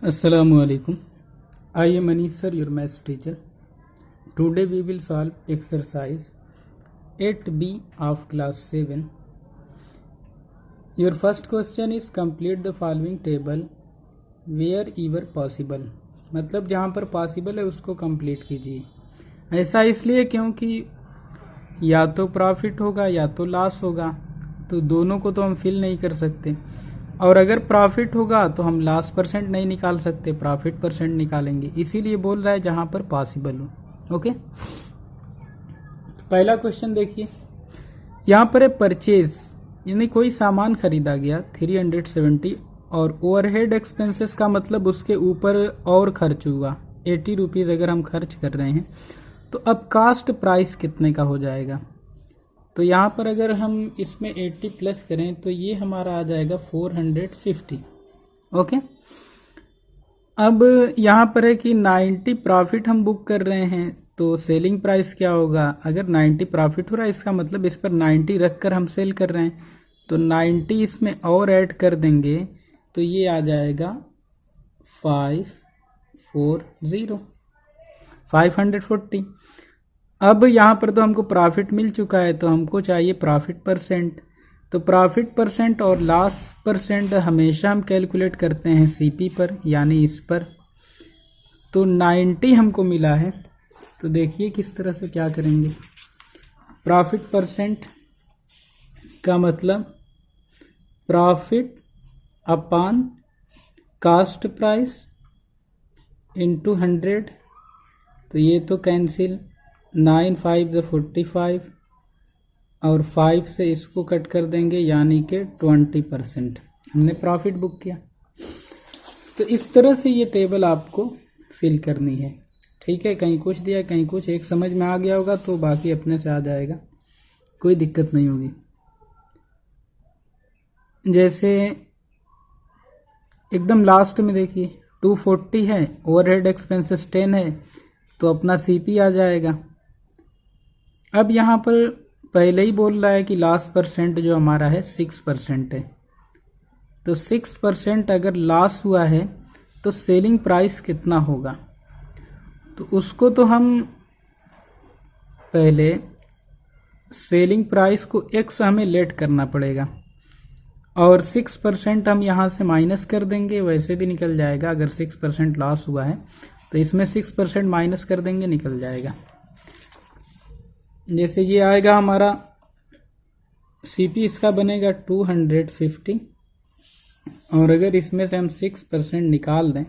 Assalamualaikum. I am Anis sir, your maths teacher. Today we will solve exercise 8B of class 7. Your first question is complete the following table wherever possible. मतलब जहाँ पर possible है उसको complete कीजिए। ऐसा इसलिए क्योंकि या तो प्रॉफिट होगा या तो लॉस होगा, तो दोनों को तो हम फिल नहीं कर सकते। और अगर प्रॉफिट होगा तो हम लॉस परसेंट नहीं निकाल सकते, प्रॉफिट परसेंट निकालेंगे। इसीलिए बोल रहा है जहां पर पॉसिबल हो। ओके, पहला क्वेश्चन देखिए, यहां पर है परचेज, यानी कोई सामान खरीदा गया 370 और ओवरहेड एक्सपेंसेस का मतलब उसके ऊपर और खर्च हुआ 80 रुपीज़ अगर हम खर्च कर रहे हैं, तो अब कास्ट प्राइस कितने का हो जाएगा। तो यहाँ पर अगर हम इसमें 80 प्लस करें तो ये हमारा आ जाएगा 450। ओके, अब यहाँ पर है कि 90 प्रॉफिट हम बुक कर रहे हैं, तो सेलिंग प्राइस क्या होगा। अगर 90 प्रॉफिट हो रहा है इसका मतलब इस पर 90 रख कर हम सेल कर रहे हैं, तो 90 इसमें और ऐड कर देंगे तो ये आ जाएगा 540। अब यहाँ पर तो हमको प्रॉफिट मिल चुका है, तो हमको चाहिए प्रॉफिट परसेंट। तो प्रॉफिट परसेंट और लॉस परसेंट हमेशा हम कैलकुलेट करते हैं सीपी पर, यानी इस पर। तो 90 हमको मिला है, तो देखिए किस तरह से क्या करेंगे। प्रॉफिट परसेंट का मतलब profit upon cost price into 100, तो ये तो कैंसिल, 9 5 45 और 5 से इसको कट कर देंगे, यानी कि 20% हमने प्रॉफिट बुक किया। तो इस तरह से ये टेबल आपको फिल करनी है। ठीक है, कहीं कुछ दिया कहीं कुछ, एक समझ में आ गया होगा तो बाकी अपने से आ जाएगा, कोई दिक्कत नहीं होगी। जैसे एकदम लास्ट में देखिए 240 है, ओवरहेड एक्सपेंसेस 10 है, तो अपना सीपी आ जाएगा। अब यहाँ पर पहले ही बोल रहा है कि लॉस परसेंट जो हमारा है 6% है, तो 6% अगर लॉस हुआ है तो सेलिंग प्राइस कितना होगा। तो उसको तो हम पहले सेलिंग प्राइस को x हमें लेट करना पड़ेगा, और 6% हम यहाँ से माइनस कर देंगे, वैसे भी निकल जाएगा। अगर 6% लॉस हुआ है तो इसमें 6% माइनस कर देंगे, निकल जाएगा। जैसे ये आएगा हमारा सीपी, इसका बनेगा 250, और अगर इसमें से हम 6% निकाल दें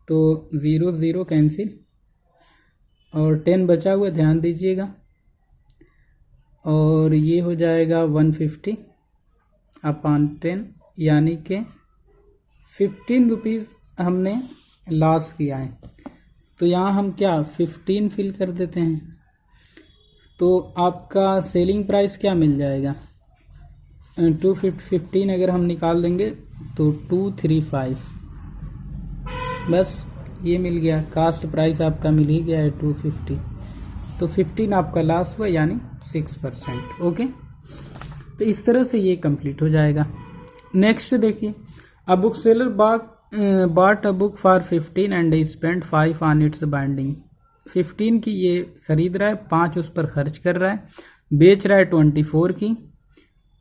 तो 0 0 कैंसिल, और 10 बचा हुआ, ध्यान दीजिएगा, और ये हो जाएगा 150 अपॉन 10, यानी कि 15 रुपीज़ हमने लॉस किया है। तो यहाँ हम क्या 15 फिल कर देते हैं, तो आपका सेलिंग प्राइस क्या मिल जाएगा, 215 अगर हम निकाल देंगे तो 235, बस ये मिल गया। कास्ट प्राइस आपका मिल ही गया है 250, तो 15 आपका लॉस हुआ, यानी 6%। ओके, तो इस तरह से ये कंप्लीट हो जाएगा। नेक्स्ट देखिए, a book seller bought a book for 15 and spent 5 on its binding। 15 की ये खरीद रहा है, 5 उस पर खर्च कर रहा है, बेच रहा है 24 की।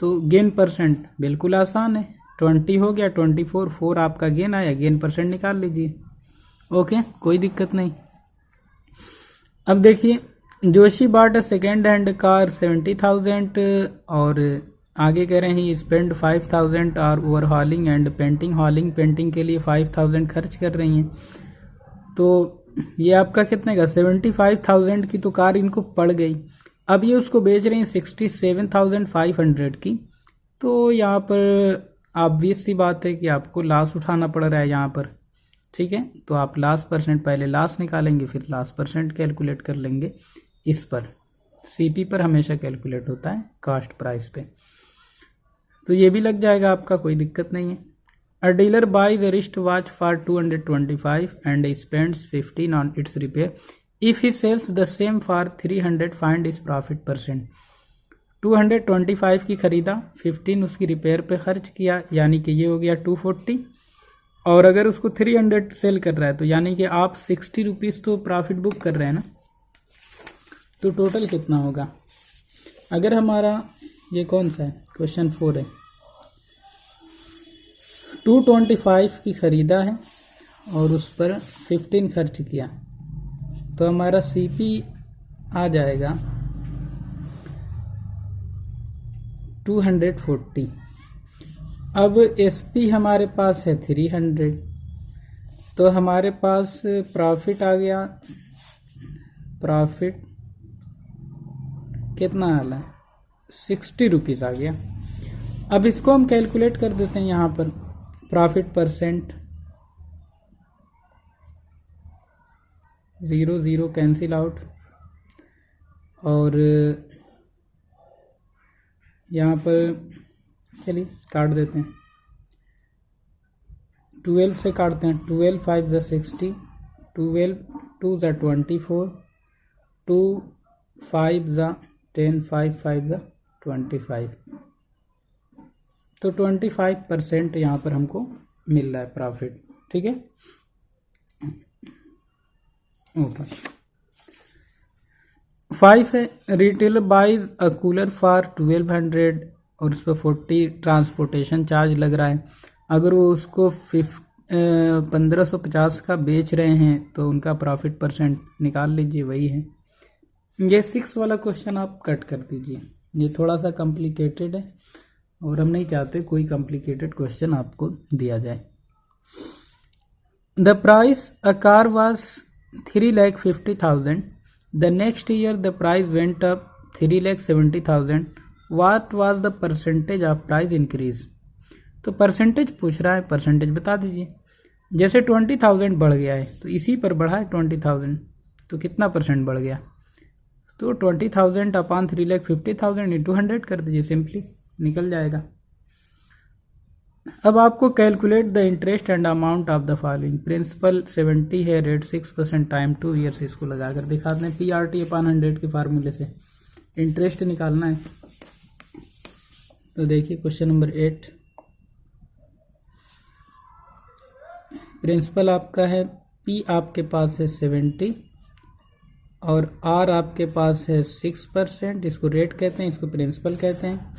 तो गेन परसेंट बिल्कुल आसान है, 20 हो गया, 24 4 आपका गेन आया, गेन परसेंट निकाल लीजिए। ओके, कोई दिक्कत नहीं। अब देखिए, Joshi bought a second hand car 70,000 और आगे कह रहे हैं स्पेंड 5,000 और ओवरहॉलिंग एंड पेंटिंग। हॉलिंग पेंटिंग के लिए 5,000 खर्च कर रही हैं, तो ये आपका कितने का 75,000 की तो कार इनको पड़ गई। अब ये उसको बेच रही हैं 67,500 की, तो यहाँ पर ऑब्वियस सी बात है कि आपको लॉस उठाना पड़ रहा है यहाँ पर। ठीक है, तो आप लॉस परसेंट पहले लॉस निकालेंगे, फिर लॉस परसेंट कैलकुलेट कर लेंगे। इस पर सीपी पर हमेशा कैलकुलेट होता है कास्ट प्राइस पे, तो ये भी लग जाएगा आपका, कोई दिक्कत नहीं है। A dealer buys a wrist watch for 225 and spends 15 on its repair. If he sells the same for 300 find is profit percent. 225 की खरीदा, 15 उसकी रिपेयर पे खर्च किया, यानी कि ये हो गया 240, और अगर उसको 300 सेल कर रहा है तो यानी कि आप 60 रुपीज़ तो प्रॉफिट बुक कर रहे हैं ना। तो टोटल कितना होगा? अगर हमारा ये कौन सा है, क्वेश्चन 4 है, 225 की ख़रीदा है और उस पर 15 खर्च किया, तो हमारा सीपी आ जाएगा 240। अब एसपी हमारे पास है 300, तो हमारे पास प्रॉफिट आ गया, प्रॉफिट कितना आला है, 60 रुपीज़ आ गया। अब इसको हम कैलकुलेट कर देते हैं यहाँ पर, प्रॉफिट परसेंट, 0 0 कैंसिल आउट, और यहाँ पर चलिए काट देते हैं, 12 से काटते हैं, 12 5 ज़ा 60, 12 2 ज़ा 24, 2 5 ज़ा 10, 5 5 ज़ा 25, तो 25% यहाँ पर हमको मिल रहा है प्रॉफिट। ठीक है, ऊपर 5 है, retailer buys a cooler for 1200 और उस पर 40 ट्रांसपोर्टेशन चार्ज लग रहा है। अगर वो उसको 1550 का बेच रहे हैं तो उनका प्रॉफिट परसेंट निकाल लीजिए, वही है। ये 6 वाला क्वेश्चन आप कट कर दीजिए, ये थोड़ा सा कॉम्प्लिकेटेड है और हम नहीं चाहते कोई कॉम्प्लिकेटेड क्वेश्चन आपको दिया जाए। The price a car was 3,50,000, the next year the price went up 3,70,000, what was the percentage of price increase. तो परसेंटेज पूछ रहा है, परसेंटेज बता दीजिए। जैसे 20,000 बढ़ गया है तो इसी पर बढ़ा है 20,000, तो कितना परसेंट बढ़ गया, तो 20,000 अपॉन 3,50,000 इंटू 100 कर दीजिए, सिंपली निकल जाएगा। अब आपको calculate the interest and amount of the following. Principal 70 है, रेट 6%, टाइम 2 ईयर्स, इसको लगा कर दिखा दें PRT अपॉन 100 के फार्मूले से इंटरेस्ट निकालना है। तो देखिए क्वेश्चन नंबर 8, प्रिंसिपल आपका है, P आपके पास है 70 और R आपके पास है 6%, इसको रेट कहते हैं, इसको प्रिंसिपल कहते हैं,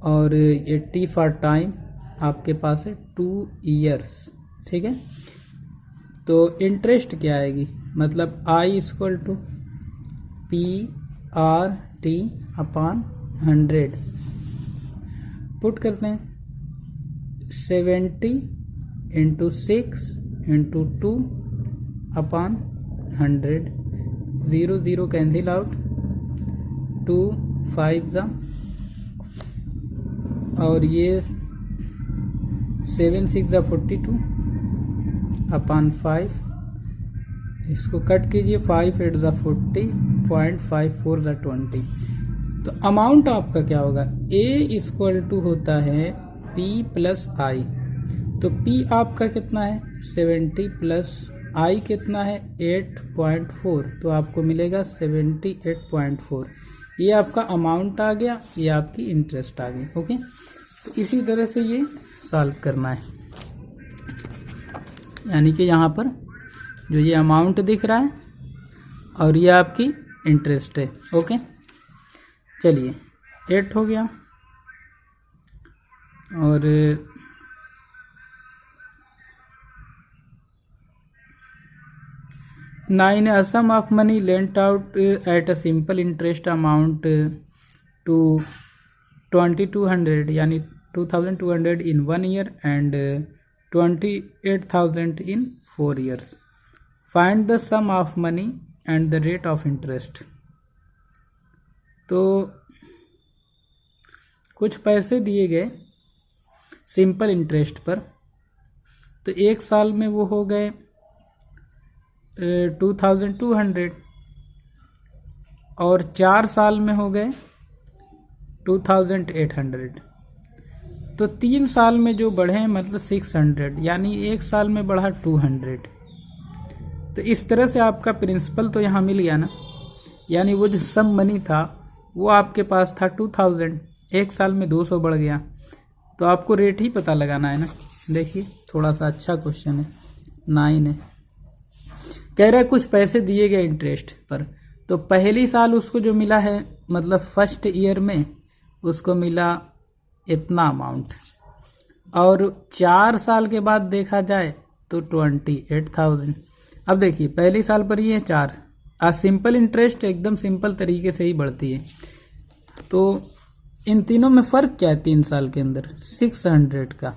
और ये T फॉर टाइम आपके पास है 2 ईयर्स। ठीक है, तो इंटरेस्ट क्या आएगी, मतलब I equal to PRT upon 100, put करते हैं 70 into 6 into 2 upon 100, 0 0 cancel out, 2 5 ज़ा, और ये 7 6 ज़ा 42 अपॉन 5, इसको कट कीजिए, 5 8 ज़ा 40, 0.54 ज़ा 20। तो अमाउंट आपका क्या होगा, A इक्वल टू होता है P प्लस I, तो P आपका कितना है 70 प्लस I कितना है 8.4, तो आपको मिलेगा 78.4। ये आपका अमाउंट आ गया, ये आपकी इंटरेस्ट आ गई। ओके, तो इसी तरह से ये सॉल्व करना है, यानी कि यहाँ पर जो ये अमाउंट दिख रहा है और ये आपकी इंटरेस्ट है। ओके, चलिए 8 हो गया, और 9 a sum of money lent out at a simple interest amount to 2200 यानी 2200 in 1 year and 28,000 in 4 years. Find the sum of money and the rate of interest. तो कुछ पैसे दिए गए सिंपल इंटरेस्ट पर, तो 1 साल में वो हो गए 2200 और 4 साल में हो गए 2800, तो 3 साल में जो बढ़े मतलब 600, यानी 1 साल में बढ़ा 200। तो इस तरह से आपका प्रिंसिपल तो यहाँ मिल गया ना, यानी वो जो सम मनी था वो आपके पास था 2000, 1 साल में 200 बढ़ गया, तो आपको रेट ही पता लगाना है ना। देखिए थोड़ा सा अच्छा क्वेश्चन है। 9 है। कह रहा है कुछ पैसे दिए गए इंटरेस्ट पर, तो पहली साल उसको जो मिला है मतलब फर्स्ट ईयर में उसको मिला इतना अमाउंट, और 4 साल के बाद देखा जाए तो 28,000। अब देखिए पहली साल पर ये 4, सिंपल इंटरेस्ट एकदम सिंपल तरीके से ही बढ़ती है। तो इन तीनों में फ़र्क क्या है 3 साल के अंदर? 600 का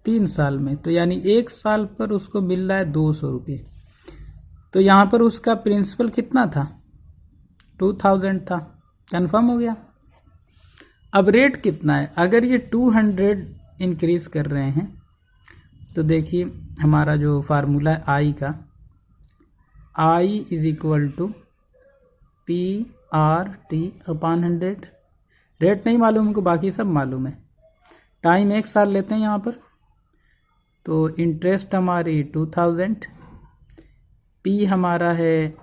3 साल में, तो यानी 1 साल पर उसको मिल रहा है 200 रुपये। तो यहाँ पर उसका प्रिंसिपल कितना था? 2000 था। कन्फर्म हो गया। अब रेट कितना है? अगर ये 200 इंक्रीज कर रहे हैं तो देखिए हमारा जो फार्मूला है आई का, I is equal to PRT/100। Rate नहीं मालूम हमको, बाकी सब मालूम है। टाइम 1 साल लेते हैं यहाँ पर, तो इंटरेस्ट हमारी 2000, पी हमारा है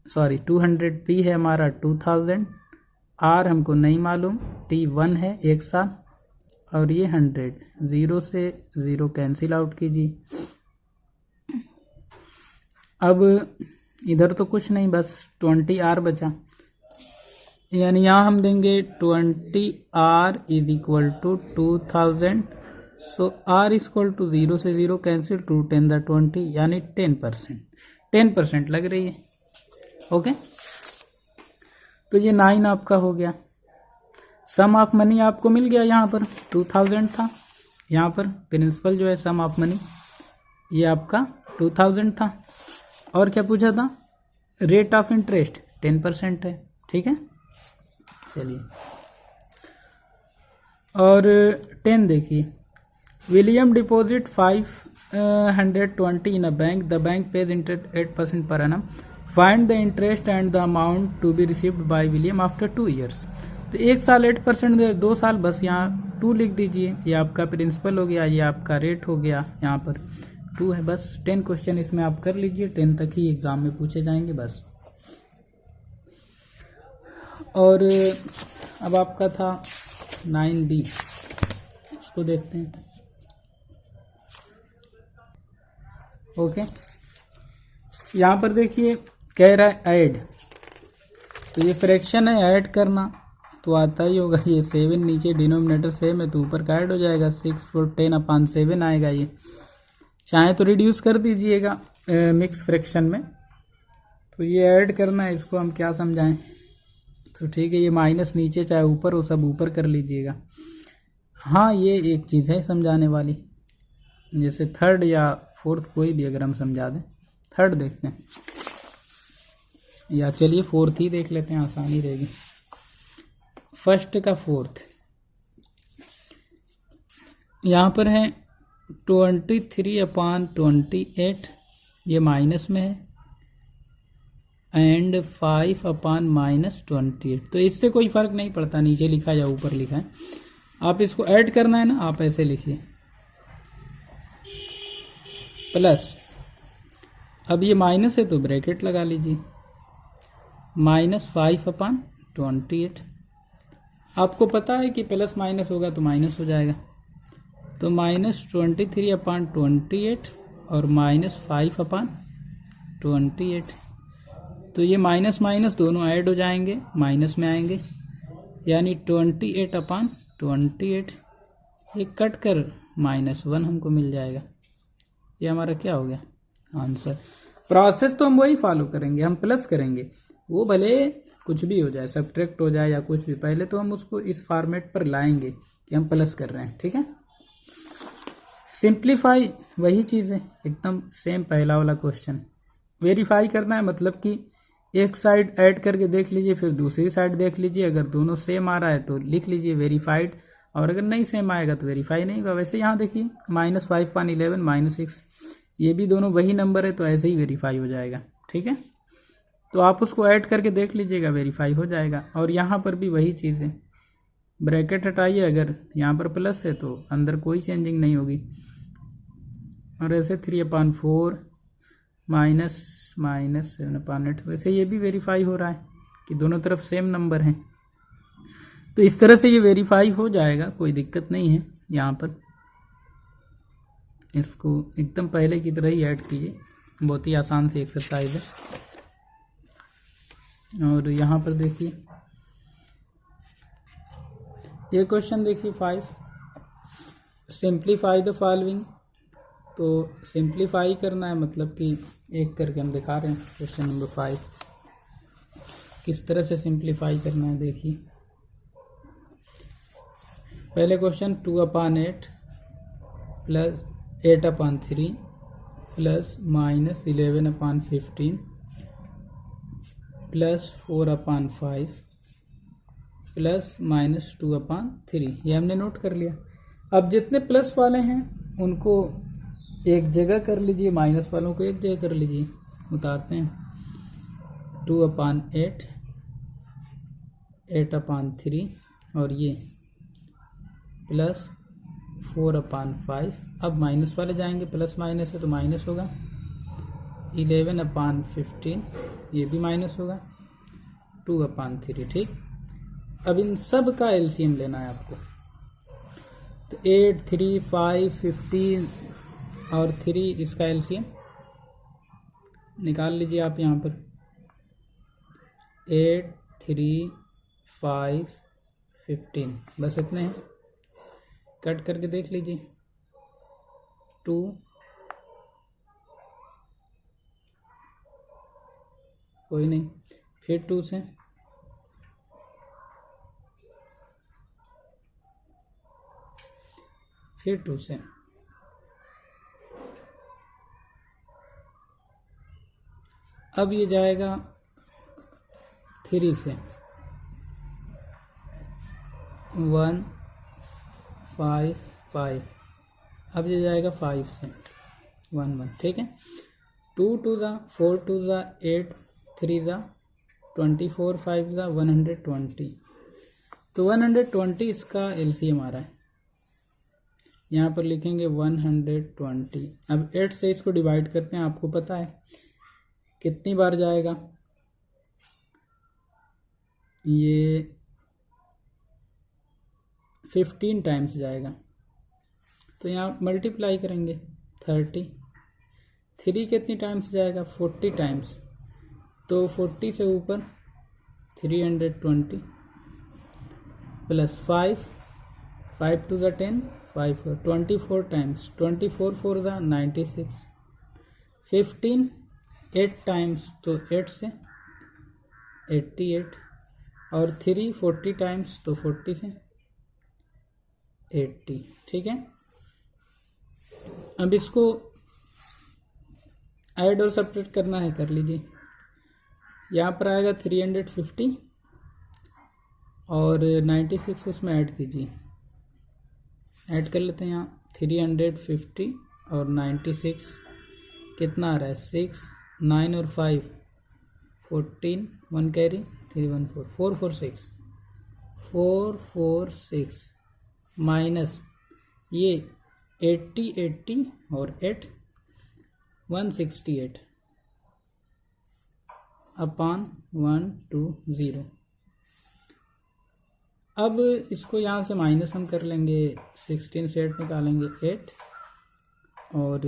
200, पी है हमारा 2000, आर हमको नहीं मालूम, टी 1 है 1 साल, और ये 100। 0 से 0 कैंसिल आउट कीजिए। अब इधर तो कुछ नहीं, बस 20R बचा, यानी यहाँ हम देंगे 20R is equal to 2000। So R is equal to 0 से 0 कैंसिल, 2 10 20, यानी 10% लग रही है। ओके, तो ये 9 आपका हो गया। सम ऑफ मनी आपको मिल गया, यहाँ पर 2000 था, यहाँ पर प्रिंसिपल जो है सम ऑफ मनी ये आपका 2000 था। और क्या पूछा था? रेट ऑफ इंटरेस्ट 10% है। ठीक है, चलिए। और 10 देखिए, William deposit 520 in a bank, the bank pays interest 8% per annum, find the interest and the amount to be received by William after 2 years। तो 1 साल 8%, 2 साल बस यहाँ 2 लिख दीजिए, ये आपका प्रिंसिपल हो गया, ये आपका रेट हो गया, यहाँ पर 2 है। बस 10 क्वेश्चन इसमें आप कर लीजिए, 10 तक ही एग्जाम में पूछे जाएंगे बस। और अब आपका था 9D, उसको देखते हैं। ओके, यहाँ पर देखिए कह रहा है ऐड, तो ये फ्रैक्शन है, ऐड करना तो आता ही होगा। ये 7 नीचे डिनोमिनेटर सेम है तो ऊपर का ऐड हो जाएगा, 6 4 10/7 आएगा। ये चाहे तो रिड्यूस कर दीजिएगा मिक्स फ्रैक्शन में, तो ये ऐड करना है, इसको हम क्या समझाएं। तो ठीक है, ये माइनस नीचे चाहे ऊपर हो, सब ऊपर कर लीजिएगा। हाँ, ये एक चीज़ है समझाने वाली, जैसे 3rd या 4th कोई भी अगर हम समझा दें। 3rd देखते हैं, या चलिए 4th ही देख लेते हैं, आसानी रहेगी। 1st का 4th यहाँ पर है 23/28, ये माइनस में है, एंड 5/-28। तो इससे कोई फ़र्क नहीं पड़ता नीचे लिखा या ऊपर लिखा है, आप इसको ऐड करना है ना, आप ऐसे लिखिए प्लस। अब ये माइनस है तो ब्रैकेट लगा लीजिए, -5/28। आपको पता है कि प्लस माइनस होगा तो माइनस हो जाएगा, तो -23/28 और -5/28। तो ये माइनस माइनस दोनों ऐड हो जाएंगे, माइनस में आएंगे, यानी 28/28। ये कट कर -1 हमको मिल जाएगा। ये हमारा क्या हो गया आंसर। प्रोसेस तो हम वही फॉलो करेंगे, हम प्लस करेंगे, वो भले कुछ भी हो जाए, सब्ट्रैक्ट हो जाए या कुछ भी, पहले तो हम उसको इस फॉर्मेट पर लाएंगे कि हम प्लस कर रहे हैं। ठीक है, सिंप्लीफाई वही चीज़ है, एकदम सेम पहला वाला क्वेश्चन। वेरीफाई करना है मतलब कि एक साइड ऐड करके देख लीजिए, फिर दूसरी साइड देख लीजिए, अगर दोनों सेम आ रहा है तो लिख लीजिए वेरीफाइड, और अगर नहीं सेम आएगा तो वेरीफाई नहीं होगा। वैसे यहाँ देखिए -5/11 -6, ये भी दोनों वही नंबर है तो ऐसे ही वेरीफाई हो जाएगा। ठीक है, तो आप उसको ऐड करके देख लीजिएगा, वेरीफाई हो जाएगा। और यहाँ पर भी वही चीज़ है, ब्रैकेट हटाइए, अगर यहाँ पर प्लस है तो अंदर कोई चेंजिंग नहीं होगी, और ऐसे 3/4 -7/8, वैसे ये भी वेरीफाई हो रहा है कि दोनों तरफ सेम नंबर हैं, तो इस तरह से ये वेरीफाई हो जाएगा, कोई दिक्कत नहीं है यहाँ पर। इसको एकदम पहले की तरह ही ऐड कीजिए, बहुत ही आसान सी एक्सरसाइज है। और यहाँ पर देखिए ये क्वेश्चन देखिए 5, सिंप्लीफाई द फॉलोइंग। तो सिंप्लीफाई करना है, मतलब कि एक करके हम दिखा रहे हैं क्वेश्चन नंबर 5 किस तरह से सिंप्लीफाई करना है। देखिए पहले question 2/8 plus 8/3 plus minus 11/15 plus 4/5 plus minus 2/3, ये हमने नोट कर लिया। अब जितने प्लस वाले हैं उनको एक जगह कर लीजिए, माइनस वालों को एक जगह कर लीजिए। उतारते हैं 2/8 8/3 और ये प्लस 4/5। अब माइनस वाले जाएंगे, प्लस माइनस है तो माइनस होगा। 11/15 ये भी माइनस होगा। 2/3, ठीक। अब इन सब का एलसीएम लेना है आपको। तो 8, 3, 5, 15 और 3 इसका एलसीएम निकाल लीजिए आप यहाँ पर। 8, 3, 5, 15 बस इतने हैं। कट करके देख लीजिए। 2 कोई नहीं, फिर 2 से फिर 2 से अब ये जाएगा 3 से 1, 5, 5। अब ये जाएगा 5 से 1, 1, ठीक है। 2 2 ज़ा 4 2 ज़ा 8 3 ज़ा 24 5 ज़ा 120। तो 120 इसका एलसीएम आ रहा है। यहाँ पर लिखेंगे 120। अब 8 से इसको डिवाइड करते हैं। आपको पता है कितनी बार जाएगा, ये 15 टाइम्स जाएगा। तो यहाँ मल्टीप्लाई करेंगे 30। 3 कितनी टाइम्स जाएगा, 40 टाइम्स। तो 40 से ऊपर 320 प्लस 5 5 2 ज़ा 10 5 24 टाइम्स। 24 4 ज़ा 96। 15 8 टाइम्स, तो 8 से 88 और 3 40 टाइम्स, तो 40 से 80, ठीक है। अब इसको ऐड और सब्ट्रैक्ट करना है, कर लीजिए। यहाँ पर आएगा 350 और 96 उसमें ऐड कीजिए। ऐड कर लेते हैं यहाँ 350 और 96 कितना आ रहा है 6, 9 और 5 14, 1 कैरी 3 1 4 4 4 6 4 4 6 माइनस ये 80 80 और 8 168 अपान 120। अब इसको यहाँ से माइनस हम कर लेंगे। 16 से 8 निकालेंगे 8 और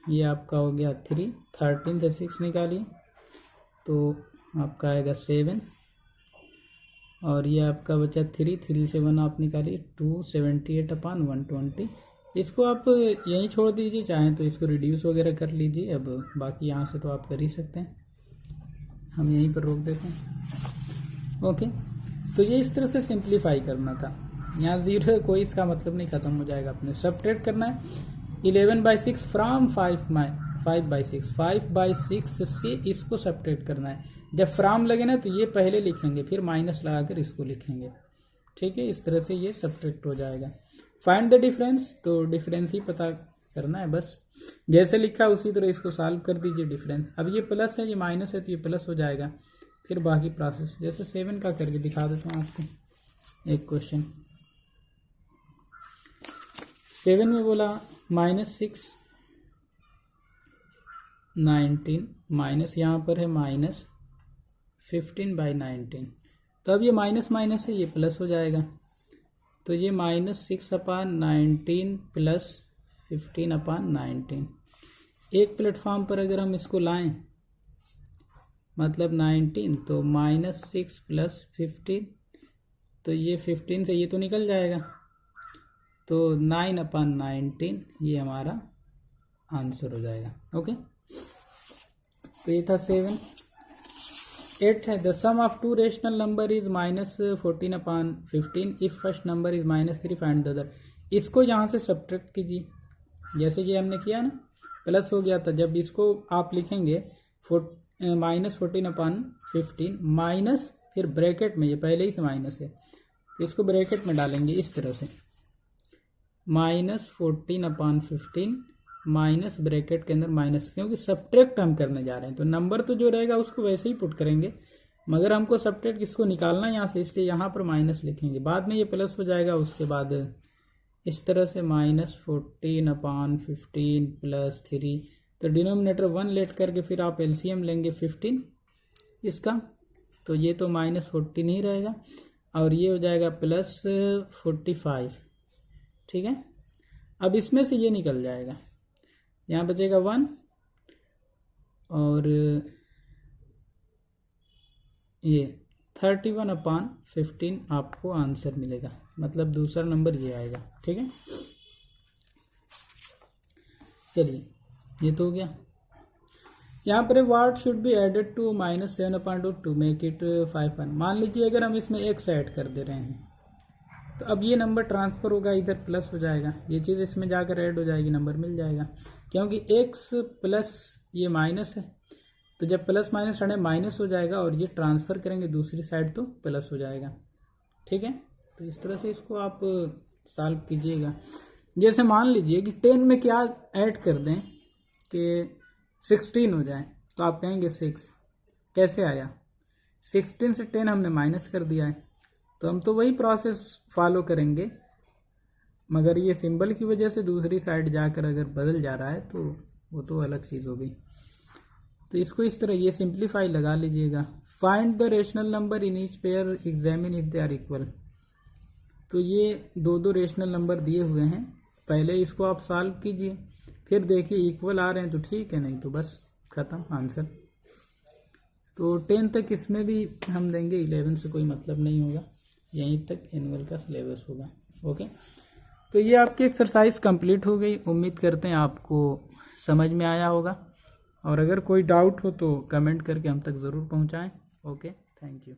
ये आपका हो गया 3। 13 से 6 निकालिए तो आपका आएगा 7 और ये आपका बचा 3। 3 से 1 आप निकालिए 278 अपान 120। इसको आप यहीं छोड़ दीजिए, चाहें तो इसको रिड्यूस वगैरह कर लीजिए। अब बाकी यहाँ से तो आप कर ही सकते हैं, हम यहीं पर रोक देते हैं। ओके, तो ये इस तरह से सिंप्लीफाई करना था। यहाँ 0 है, कोई इसका मतलब नहीं, खत्म हो जाएगा। अपने सब्ट्रैक्ट करना है 11/6 फ्रॉम 5/6 5/6 से इसको सब्ट्रैक्ट करना है। जब फ्रॉम लगे ना तो ये पहले लिखेंगे, फिर माइनस लगाकर इसको लिखेंगे, ठीक है। इस तरह से ये सब्ट्रैक्ट हो जाएगा। फाइंड द डिफरेंस, तो डिफरेंस ही पता करना है बस। जैसे लिखा उसी तरह इसको सॉल्व कर दीजिए डिफरेंस। अब ये प्लस है, ये माइनस है, तो ये प्लस हो जाएगा। फिर बाकी प्रोसेस जैसे 7 का करके दिखा देता हूँ आपको एक क्वेश्चन। 7 में बोला -6 19 माइनस यहाँ पर है -15/19। तो अब ये माइनस माइनस है, ये प्लस हो जाएगा। तो ये -6/19 प्लस 15/19। एक प्लेटफॉर्म पर अगर हम इसको लाएं मतलब 19, तो -6 + 15, तो ये 15 से ये तो निकल जाएगा, तो 9/19 ये हमारा आंसर हो जाएगा। ओके, तो ये था 7। 8 है, the sum of two rational number is -14/15 if first number is -3 find the other. इसको यहाँ से सब्ट्रैक्ट कीजिए, जैसे ये हमने किया ना, प्लस हो गया था। जब इसको आप लिखेंगे -14/15 माइनस, फिर ब्रैकेट में, ये पहले ही से माइनस है तो इसको ब्रैकेट में डालेंगे इस तरह से, -14/15 माइनस ब्रैकेट के अंदर माइनस, क्योंकि सब्ट्रैक्ट हम करने जा रहे हैं तो नंबर तो जो रहेगा उसको वैसे ही पुट करेंगे, मगर हमको सब्ट्रैक्ट इसको निकालना है यहाँ से, इसलिए यहाँ पर माइनस लिखेंगे। बाद में ये प्लस हो जाएगा, उसके बाद इस तरह से -14/15 + 3, तो डिनोमिनेटर 1 लेट करके फिर आप एलसीएम लेंगे 15 इसका, तो ये तो -14 ही रहेगा और ये हो जाएगा +45। ठीक है, अब इसमें से ये निकल जाएगा, यहाँ बचेगा 1 और ये 31/15 आपको आंसर मिलेगा, मतलब दूसरा नंबर ये आएगा। ठीक है, चलिए ये तो हो गया। यहाँ पर what should be added to -7/2 to make it 5। मान लीजिए अगर हम इसमें x ऐड कर दे रहे हैं तो अब ये नंबर ट्रांसफ़र होगा, इधर प्लस हो जाएगा, ये चीज़ इसमें जाकर ऐड हो जाएगी, नंबर मिल जाएगा, क्योंकि x प्लस ये माइनस है, तो जब प्लस माइनस हटे माइनस हो जाएगा और ये ट्रांसफ़र करेंगे दूसरी साइड तो प्लस हो जाएगा। ठीक है, तो इस तरह से इसको आप सॉल्व कीजिएगा। जैसे मान लीजिए कि 10 में क्या ऐड कर दें कि 16 हो जाए, तो आप कहेंगे 6 कैसे आया, 16 से 10 हमने माइनस कर दिया है, तो हम तो वही प्रोसेस फॉलो करेंगे, मगर ये सिंबल की वजह से दूसरी साइड जाकर अगर बदल जा रहा है तो वो तो अलग चीज़ हो गई। तो इसको इस तरह ये सिंप्लीफाई लगा लीजिएगा। Find the rational number in each pair, examine if they are equal. तो ये दो रेशनल नंबर दिए हुए हैं, पहले इसको आप सॉल्व कीजिए, फिर देखिए इक्वल आ रहे हैं तो ठीक है, नहीं तो बस ख़त्म आंसर। तो 10 तक इसमें भी हम देंगे, 11 से कोई मतलब नहीं होगा, यहीं तक एनुअल का सिलेबस होगा। ओके, तो ये आपकी एक्सरसाइज कंप्लीट हो गई, उम्मीद करते हैं आपको समझ में आया होगा, और अगर कोई डाउट हो तो कमेंट करके हम तक ज़रूर पहुंचाएं। Okay, thank you.